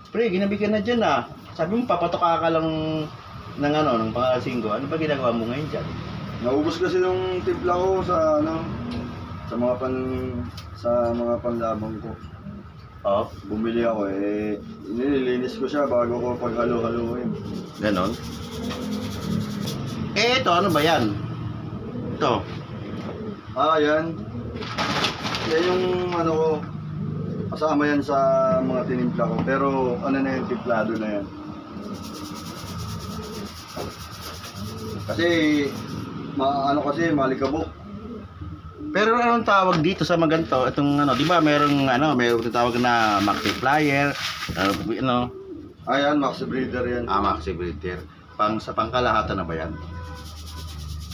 Pre, ginabi ka na dyan ah. Sabi mo, papatoka ka lang ng ano, ng pangalasinggo. Ano ba ginagawa mo ngayon dyan? Naubos kasi yung timpla ko sa ano, sa mga panlabang ko. Oh, Bumili ako nililinis ko siya bago ko paghalo-haluin. ganon. Eh, ito, ano ba yan? Ito. Yan. Yan yung ano ko, kasama yan sa mga tinimpla ko. Pero ano na yan, timplado na yan. Kasi, kasi malikabok. Pero anong tawag dito sa maganto? Itong ano, di ba mayroong tinatawag na multiplier, ano, Ayan, Maxi Breeder yan. Maxi Breeder. Sa pangkalahatan na ba yan?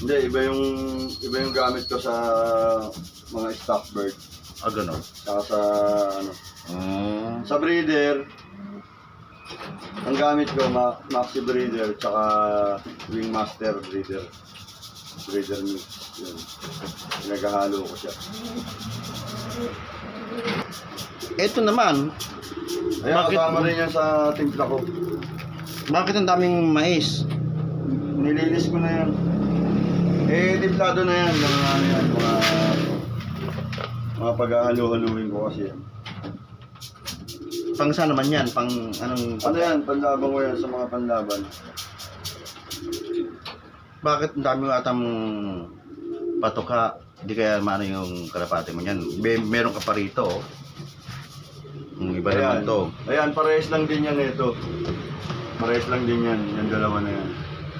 Hindi, iba yung gamit ko sa mga stock bird. Ganon. Saka sa ano. Mm. Sa breeder, ang gamit ko Maxi Breeder tsaka Wingmaster Breeder. Breeder mix. Yun. Pinaghahalo ko siya. Ito naman, Ayan, Bakit? kasama rin yan sa timpla ko. bakit ang daming mais? Nilinis ko na yan. Timplado na yan. Mga pag-ahalo-haluin ko kasi yan. Pang saan naman yan? Pang anong... Ano yan? Panlaban ko yan sa mga panlaban. Bakit ang dami atang patoka? Hindi kaya maano yung kalapate mo yan? Meron ka pa rito, oh. Yung iba naman to. Ayan, parehas lang din yan ito. Parehas lang din yan. Yung dalawa na yan.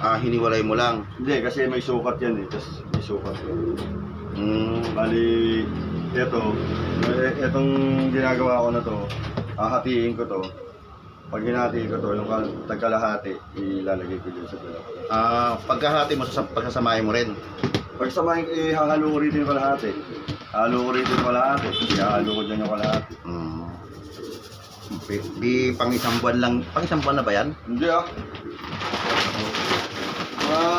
Hiniwalay mo lang. Hindi, kasi may sukat yan Tapos may sukat. Bali, itong ginagawa ko na to, hahatiin ko to. Pag hinati ko to, yung tagkalahati, ilalagay ko dyan sa dalawa. Pagkahati mo, pagsasamahin mo rin. Pag samahin, hahalo ko rito yung kalahati. Halo ko rito yung kalahati. Ihahalo ko dyan yung kalahati. Di pang isang buwan lang. Pang isang buwan na ba yan? Hindi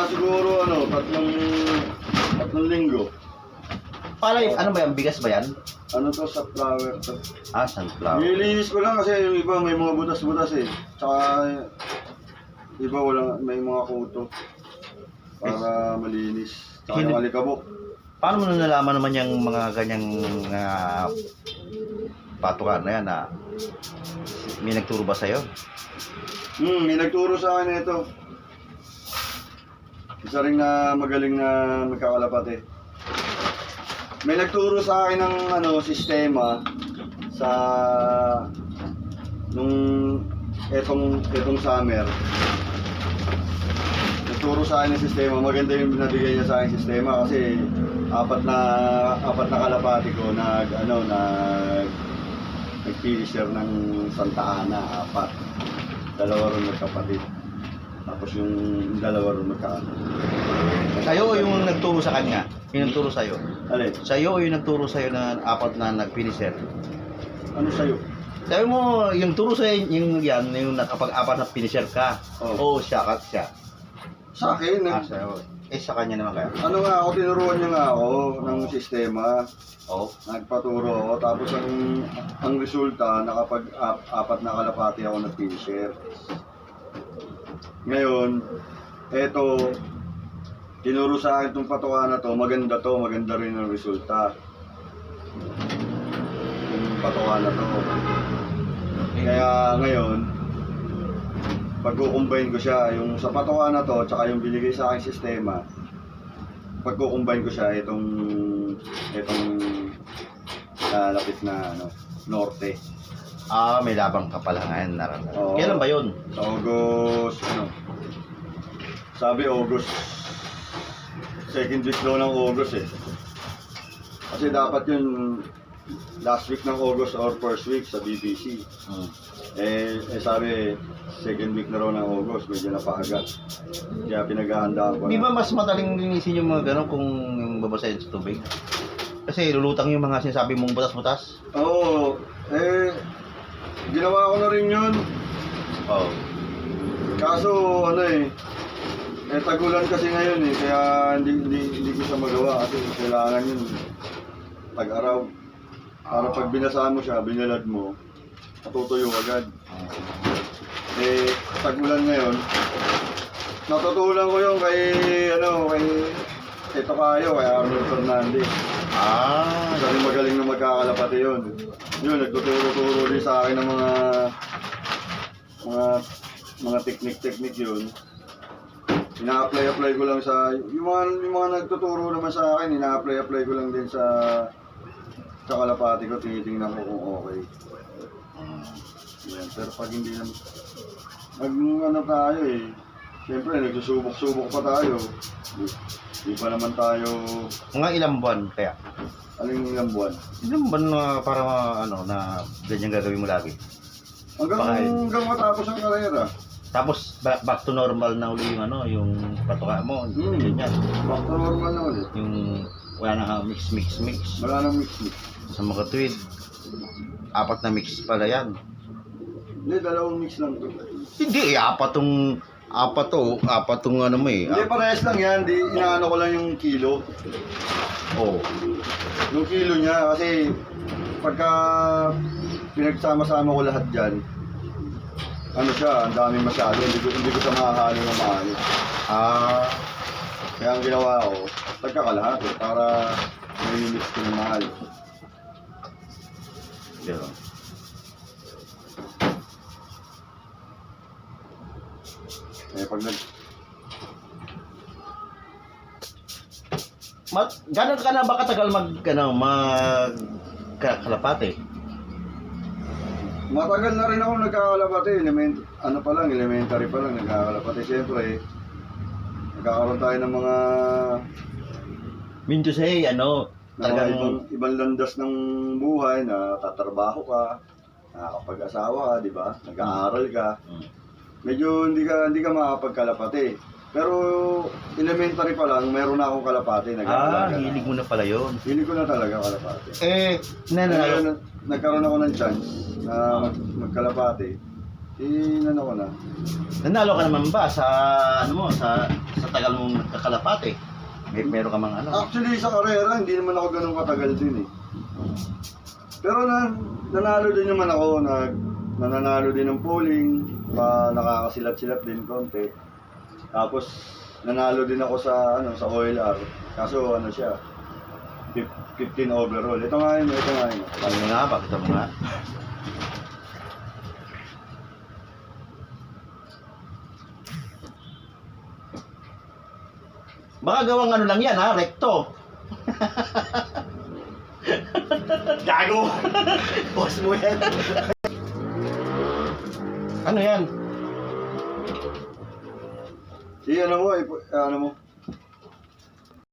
siguro tatlong linggo. Ano ba yan? Bigas ba yan? Ano to, sa flower to. Sunflower. Nililinis ko lang kasi yung iba may mga butas-butas Tsaka iba may mga kuto. Para malinis. Tsaka yung alikabok. Paano mo nalaman naman yung mga ganyang patukan na yan na may nagturo ba sa'yo? May nagturo sa akin ito. Isa rin na magaling na magkakalapate. May nagturo sa akin ng sistema sa etong summer. Nagturo sa akin ng sistema, maganda yung binabigay niya sa akin sistema kasi apat na kalapati ko nag-finisher ng Santa Ana, 4. Dalawa rin magkapatid. Tapos yung dalawa rin magkakapatid. Sa'yo o yung nagturo sa kanya? Yung nagturo sa'yo? Alin? Sa'yo o yung nagturo sa'yo na 4 na nag-finisher? Ano sa'yo? Sabi mo, yung turo sa'yo, yung nakapag-4 na finisher ka. Oo. Siya. Sa akin, Sa'yo. Sa kanya naman kaya? tinuruan niya nga ako ng sistema. Oo. Nagpaturo ako, tapos ang resulta, nakapag-4 na kalapati ako nag-finisher. Ngayon, tinuro sa akin itong patuka na to, maganda rin ang resulta. Yung patuka na to. Kaya ngayon, pagkukumbine ko siya, yung sa patuka na to, tsaka yung binigay sa akin sistema, pagkukumbine ko siya, itong lapit na norte. May labang ka pala ngayon. Oo. Kailan ba yun? Sa August, sabi August, second week daw ng August Kasi dapat yun last week ng August or first week sa BBC. Sabi second week na raw ng August, medyo napaaga. Kaya pinaghahandaan ko Di ba mas madaling linisin yung mga gano'n kung yung babasahin sa tubig? Kasi lulutang yung mga sinasabi mong butas-butas. Oo, ginawa ko na rin yun. Oo. Kaso tagulan kasi ngayon kaya hindi ko siya magawa kasi kailangan yun tag-araw. Para pag binasa mo siya, binalad mo, matutuyo agad. Eh, tag-ulan ngayon, natutulan ko yung kay Tito Kayo, kay Arnold Fernandez. Isa rin magaling na magkakalapati yun. Yun, nagtuturo-turo din sa akin ng mga teknik-teknik yun. Ina-apply ko lang sa, yung mga nagtuturo naman sa akin, ina-apply ko lang din sa kalapati ko, tinitingnan ko kung okay. Yan, pero pag hindi naman, ano tayo eh, siyempre nagsusubok-subok pa tayo. Di pa naman tayo, Mga ilang buwan kaya? aling ilang buwan. Ilang buwan na para na ganyan gagawin mo lagi? Hanggang matapos ang karera. Tapos back to normal na uli yung patuka mo, ganyan. Back to normal na ulit. Yung wala na mix. Wala nang mix-mix. Sa mga tweed, 4 na mix pala yan. Hindi, 2 mix lang to. Hindi, apat tong ano mo eh. Hindi, parehas lang yan. Di, inaano ko lang yung kilo. Oh. Yung kilo niya, kasi pagka pinagsama-sama ko lahat dyan, ano siya, ang dami masyado. Hindi ko siya makahalo na maayos. Kaya ang ginawa ko, pagkakalahati para may mix ko ng mahal. Pero, Pag gano'n ka na ba katagal kalapate? matagal na rin ako nagkakalapati. Elementary pa lang nagkakalapati. Siyempre, nagkakaroon tayo ng mga Mean to say, ibang landas ng buhay na tatrabaho ka, nakakapag-asawa ka, di ba? Nag-aaral ka. Medyo hindi ka makapagkalapati. Pero elementary pa lang, meron na akong kalapati. Hilig mo na pala yun. Hilig ko na talaga kalapati. Nanalo. Nagkaroon ako ng chance na magkalapati. Ko na. Nanalo ka naman ba sa sa tagal mong nagkakalapate? Meron ka mang Actually, sa karera, hindi naman ako ganun katagal din eh. Pero nanalo din naman ako, nananalo din ng polling, nakakasilat-silat din konti. Tapos nanalo din ako sa OLR. Kaso siya, 15 overall. Ito nga yun. Pakita mo nga. Baka gawang lang yan recto. Gago! Boss mo yan! Ano yan? Ano mo?